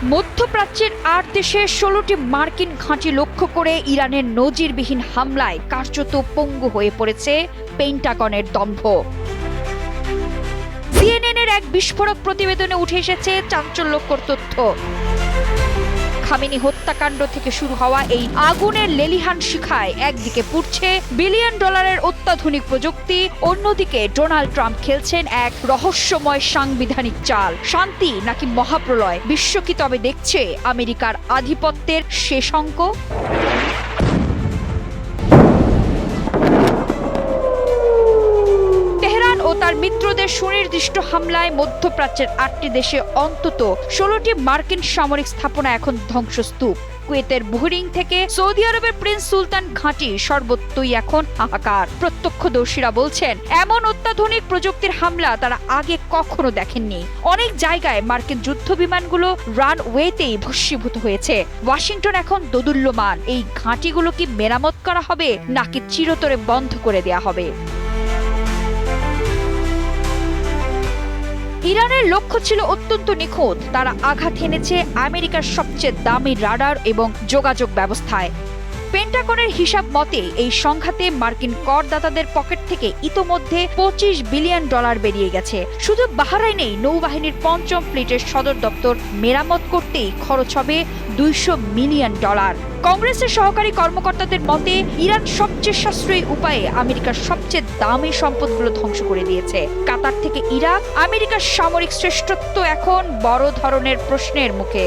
মধ্যপ্রাচ্যের ৮ দেশে ১৬টি মার্কিন ঘাঁটি লক্ষ্য করে ইরানের নজিরবিহীন হামলায় কার্যত পঙ্গু হয়ে পড়েছে পেন্টাগনের দম্ভ। সিএনএনের এক বিস্ফোরক প্রতিবেদনে উঠে এসেছে চাঞ্চল্যকর তথ্য। খামেনি হত্যাকাণ্ড থেকে শুরু হওয়া এই আগুনের লেলিহান শিখায় একদিকে পুড়ছে বিলিয়ন ডলারের অত্যাধুনিক প্রযুক্তি, অন্যদিকে ডোনাল্ড ট্রাম্প খেলছেন এক রহস্যময় সাংবিধানিক চাল। শান্তি নাকি মহাপ্রলয়? বিশ্ব কি তবে দেখছে আমেরিকার আধিপত্যের শেষ অঙ্ক? ও তার মিত্রদের সুনির্দিষ্ট হামলায় মধ্যপ্রাচ্যের ৮টি দেশে অন্তত ১৬টি মার্কিন সামরিক স্থাপনা এখন ধ্বংসস্তূপ। কুয়েতের বুহরিং থেকে সৌদি আরবের প্রিন্স সুলতান ঘাঁটি সর্বত্রই এখন হাহাকার। প্রত্যক্ষদর্শীরা বলছেন, এমন অত্যাধুনিক প্রযুক্তির হামলা তারা আগে কখনো দেখেননি। অনেক জায়গায় মার্কিন যুদ্ধ বিমানগুলো রানওয়েতেই ভস্মীভূত হয়েছে। ওয়াশিংটন এখন দোদুল্যমান। এই ঘাঁটিগুলো কি মেরামত করা হবে নাকি চিরতরে বন্ধ করে দেয়া হবে? ইরানের লক্ষ্য ছিল অত্যন্ত নিখুঁত। তারা আঘাত হেনেছে আমেরিকার সবচেয়ে দামি রাডার এবং যোগাযোগ ব্যবস্থায়। পেন্টাগনের হিসাব মতে এই সংঘাতে মার্কিন করদাতাদের পকেট থেকে ইতোমধ্যে $25 বিলিয়ন বেরিয়ে গেছে। শুধু বাহরাইনেই নৌবাহিনীর ৫ম ফ্লিটের সদর দপ্তর মেরামত করতেই খরচ হবে $200 মিলিয়ন। কংগ্রেসের সহকারী কর্মকর্তাদের মতে ইরান সবচেয়ে সাশ্রয়ী উপায়ে আমেরিকার সবচেয়ে দামি সম্পদগুলো ধ্বংস করে দিয়েছে। কাতার থেকে ইরাক, আমেরিকার সামরিক শ্রেষ্ঠত্ব এখন বড় ধরনের প্রশ্নের মুখে।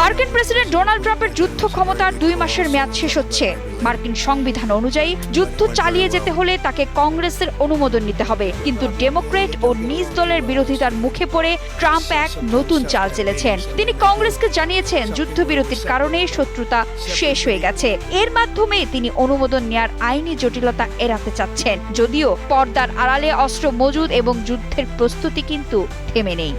মার্কিন প্রেসিডেন্ট ডোনাল্ড ট্রাম্পের যুদ্ধ ক্ষমতার 2 মাসের মেয়াদ শেষ হচ্ছে। মার্কিন সংবিধান অনুযায়ী যুদ্ধ চালিয়ে যেতে হলে তাকে কংগ্রেসের অনুমোদন নিতে হবে। কিন্তু ডেমোক্র্যাট ও নিজ দলের বিরোধিতার মুখে পড়ে ট্রাম্প এক নতুন চাল চেলেছেন। তিনি কংগ্রেসকে জানিয়েছেন যুদ্ধবিরতির কারণে শত্রুতা শেষ হয়ে গেছে। এর মাধ্যমে তিনি অনুমোদন নেয়ার আইনি জটিলতা এড়াতে চাচ্ছেন। যদিও পর্দার আড়ালে অস্ত্র মজুদ এবং যুদ্ধের প্রস্তুতি কিন্তু থেমে নেই।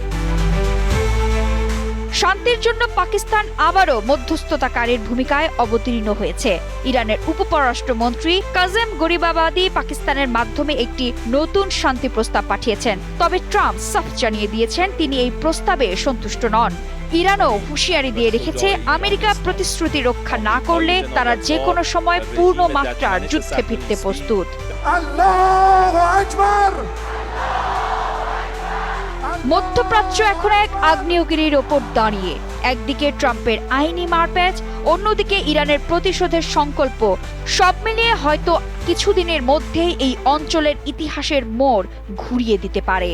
শান্তির জন্য পাকিস্তান আবারও মধ্যস্থতাকারীর ভূমিকায় অবতীর্ণ হয়েছে। ইরানের উপপররাষ্ট্রমন্ত্রী কাজেম গরিবাবাদী পাকিস্তানের মাধ্যমে একটি নতুন শান্তি প্রস্তাব পাঠিয়েছেন। তবে ট্রাম্প সাফ জানিয়ে দিয়েছেন তিনি এই প্রস্তাবে সন্তুষ্ট নন। ইরানও হুঁশিয়ারি দিয়ে রেখেছে আমেরিকা প্রতিশ্রুতি রক্ষা না করলে তারা যে কোনো সময় পূর্ণ মাত্রার যুদ্ধে ফিরতে প্রস্তুত। আল্লাহু আকবার। মধ্যপ্রাচ্য এখন এক আগ্নেয়গিরির ওপর দাঁড়িয়ে। একদিকে ট্রাম্পের আইনি মারপ্যাচ, অন্যদিকে ইরানের প্রতিশোধের সংকল্প। সব মিলিয়ে হয়তো কিছুদিনের মধ্যেই এই অঞ্চলের ইতিহাসের মোড় ঘুরিয়ে দিতে পারে।